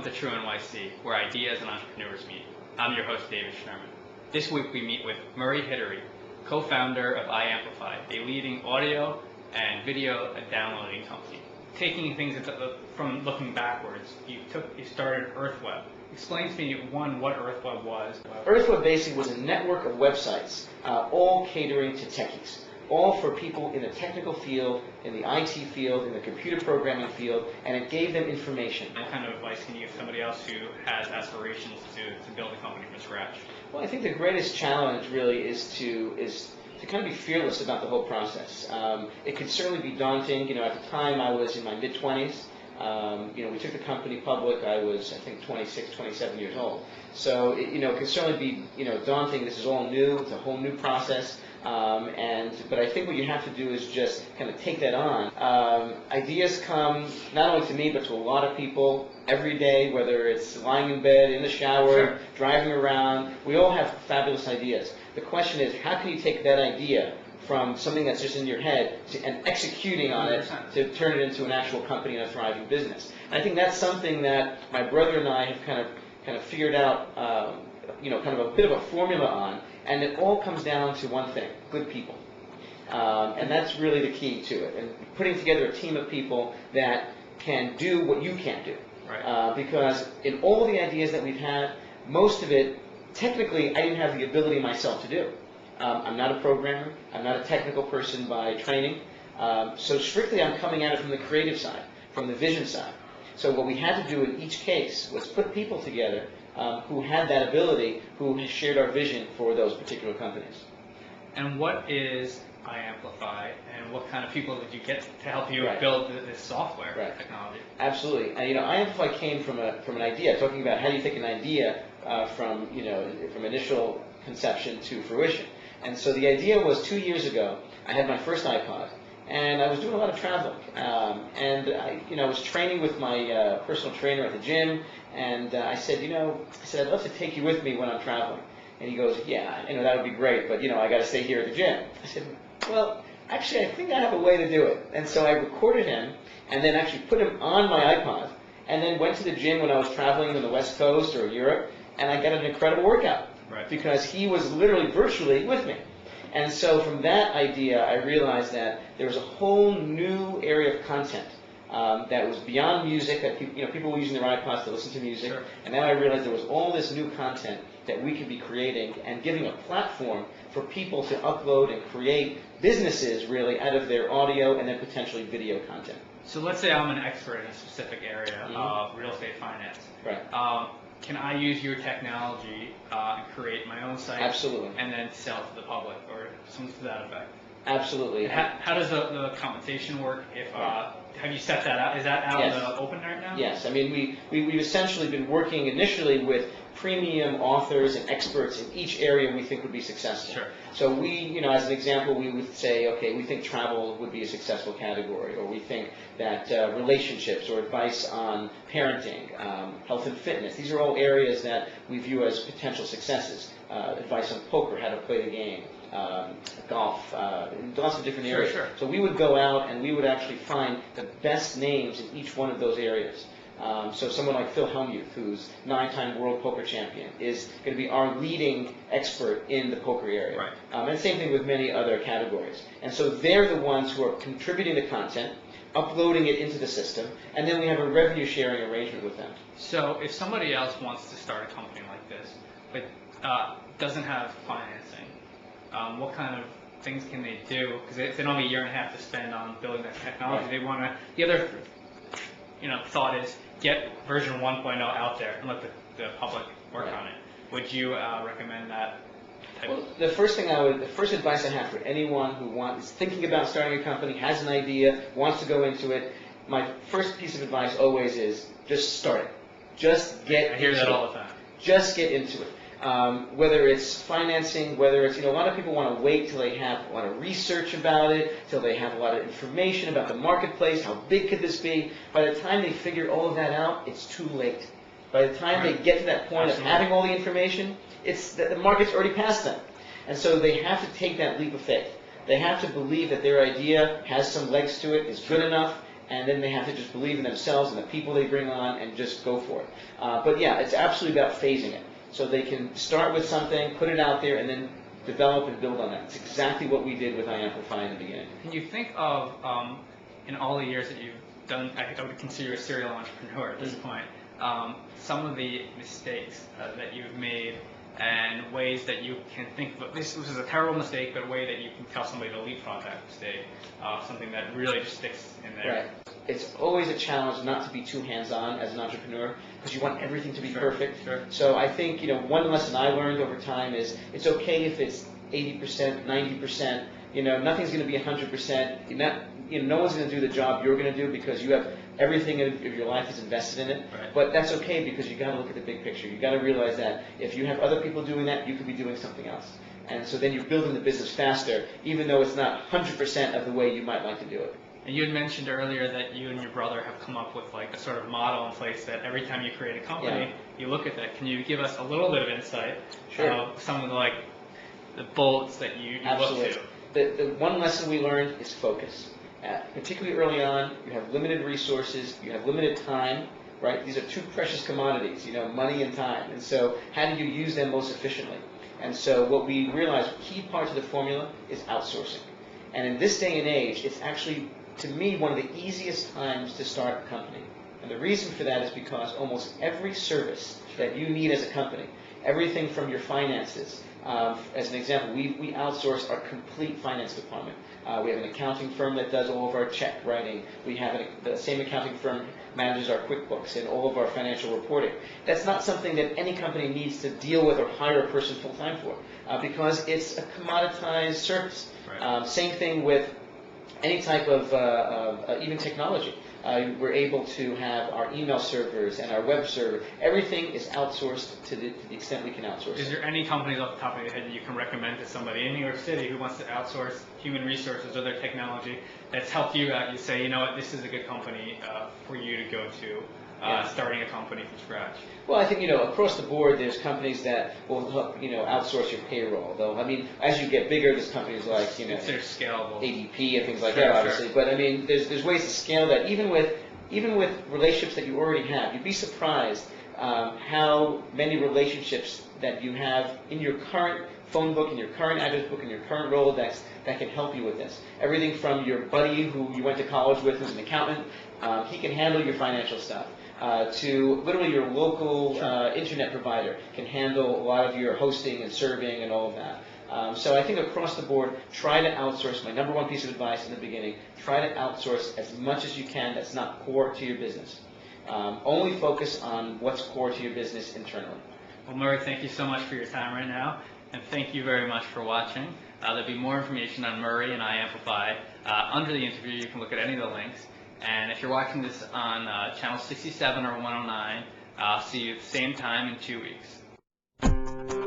to True NYC, where ideas and entrepreneurs meet. I'm your host, David Schnerman. This week we meet with MurrayHidary, co-founder of iAmplify, a leading audio and video downloading company. Taking things from looking backwards, you started EarthWeb. Explain to me, one, what EarthWeb was. EarthWeb basically was a network of websites, all catering to techies, all for people in the technical field, in the IT field, in the computer programming field, and it gave them information. What kind of advice can you give somebody else who has aspirations to build a company from scratch? Well, I think the greatest challenge really is to kind of be fearless about the whole process. It could certainly be daunting. At the time I was in my mid-20s. We took the company public. I was, I think, 26, 27 years old. So, it could certainly be, daunting. This is all new. It's a whole new process. But I think what you have to do is just kind of take that on. Ideas come not only to me, but to a lot of people every day, whether it's lying in bed, in the shower, sure, driving around. We all have fabulous ideas. The question is, how can you take that idea from something that's just in your head and executing on it to turn it into an actual company and a thriving business? And I think that's something that my brother and I have kind of figured out, kind of a bit of a formula on, and it all comes down to one thing: good people. And that's really the key to it, and putting together a team of people that can do what you can't do. Right. Because in all the ideas that we've had, most of it, technically, I didn't have the ability myself to do. I'm not a programmer. I'm not a technical person by training. So strictly, I'm coming at it from the creative side, from the vision side. So what we had to do in each case was put people together who had that ability, who shared our vision for those particular companies. And what is iAmplify, and what kind of people did you get to help you Right. build this software Right. technology? Absolutely. And, iAmplify came from an idea, talking about how do you take an idea from initial conception to fruition. And so the idea was 2 years ago, I had my first iPod, and I was doing a lot of traveling. I was training with my personal trainer at the gym, and I said, I'd love to take you with me when I'm traveling. And he goes, yeah, that would be great, but, I got to stay here at the gym. I said, well, actually, I think I have a way to do it. And so I recorded him, and then actually put him on my iPod, and then went to the gym when I was traveling on the West Coast or Europe, and I got an incredible workout. Right. Because he was literally virtually with me. And so from that idea, I realized that there was a whole new area of content that was beyond music, that people were using their iPods to listen to music. Sure. And then I realized there was all this new content that we could be creating and giving a platform for people to upload and create businesses really out of their audio and then potentially video content. So let's say I'm an expert in a specific area of real estate finance. Right. Can I use your technology and create my own site? Absolutely. And then sell to the public, or something to that effect? Absolutely. How does the compensation work? Have you set that out? Is that out Yes. in the open right now? Yes. I mean, we've essentially been working initially with premium authors and experts in each area we think would be successful. Sure. So we, as an example, we would say, okay, we think travel would be a successful category, or we think that relationships or advice on parenting, health and fitness, these are all areas that we view as potential successes. Advice on poker, how to play the game, golf, lots of different areas. Sure. So we would go out and we would actually find the best names in each one of those areas. So someone like Phil Hellmuth, who's 9-time world poker champion, is going to be our leading expert in the poker area. Right. And same thing with many other categories. And so they're the ones who are contributing the content, uploading it into the system, and then we have a revenue sharing arrangement with them. So if somebody else wants to start a company like this, but doesn't have financing, what kind of things can they do? Because they don't have a year and a half to spend on building that technology. Right. They want to. The other, thought is get version 1.0 out there and let the public work Right. on it. Would you recommend that type Well, the first advice I have for anyone who is thinking about starting a company, has an idea, wants to go into it, my first piece of advice always is just start it. Just get I hear into that it. all the time. Just get into it. Whether it's financing, whether it's, a lot of people want to wait till they have a lot of research about it, till they have a lot of information about the marketplace, how big could this be. By the time they figure all of that out, it's too late. By the time they get to that point of having all the information, the market's already past them. And so they have to take that leap of faith. They have to believe that their idea has some legs to it, is good enough, and then they have to just believe in themselves and the people they bring on and just go for it. But yeah, it's absolutely about phasing it. So they can start with something, put it out there, and then develop and build on that. It's exactly what we did with iAmplify in the beginning. Can you think of, in all the years that you've done, I would consider you a serial entrepreneur at this point, some of the mistakes that you've made and ways that you can think of, this was a terrible mistake, but a way that you can tell somebody to leapfrog that mistake, something that really just sticks in there. Right. It's always a challenge not to be too hands-on as an entrepreneur because you want everything to be perfect. Sure. So I think, one lesson I learned over time is it's okay if it's 80%, 90%. Nothing's going to be 100%. No one's going to do the job you're going to do because you have everything of your life is invested in it. Right. But that's okay because you got to look at the big picture. You got to realize that if you have other people doing that, you could be doing something else. And so then you're building the business faster, even though it's not 100% of the way you might like to do it. And you had mentioned earlier that you and your brother have come up with like a sort of model in place that every time you create a company, you look at that. Can you give us a little bit of insight of some of the bullets that you look to? The one lesson we learned is focus. Particularly early on, you have limited resources, you have limited time, right? These are two precious commodities, money and time. And so how do you use them most efficiently? And so what we realized, key part of the formula is outsourcing. And in this day and age, it's actually, to me, one of the easiest times to start a company. And the reason for that is because almost every service that you need as a company, everything from your finances, as an example, we outsource our complete finance department. We have an accounting firm that does all of our check writing. We have the same accounting firm manages our QuickBooks and all of our financial reporting. That's not something that any company needs to deal with or hire a person full-time for because it's a commoditized service. Right. Same thing with any type of even technology. We're able to have our email servers and our web server. Everything is outsourced to the extent we can outsource. Is there any companies off the top of your head that you can recommend to somebody in New York City who wants to outsource human resources or their technology that's helped you out? You say, you know what, this is a good company for you to go to. Starting a company from scratch? Well, I think, across the board, there's companies that will help, outsource your payroll. Though, as you get bigger, there's companies like, they're scalable. ADP and things like that, obviously. But, there's ways to scale that. Even with relationships that you already have, you'd be surprised how many relationships that you have in your current phone book, in your current address book, in your current Rolodex that can help you with this. Everything from your buddy who you went to college with who's an accountant, he can handle your financial stuff. To literally your local internet provider can handle a lot of your hosting and serving and all of that. So I think across the board, try to outsource. My number one piece of advice in the beginning, try to outsource as much as you can that's not core to your business. Only focus on what's core to your business internally. Well, Murray, thank you so much for your time right now, and thank you very much for watching. There'll be more information on Murray and iAmplify. Under the interview, you can look at any of the links. And if you're watching this on channel 67 or 109, I'll see you at the same time in 2 weeks.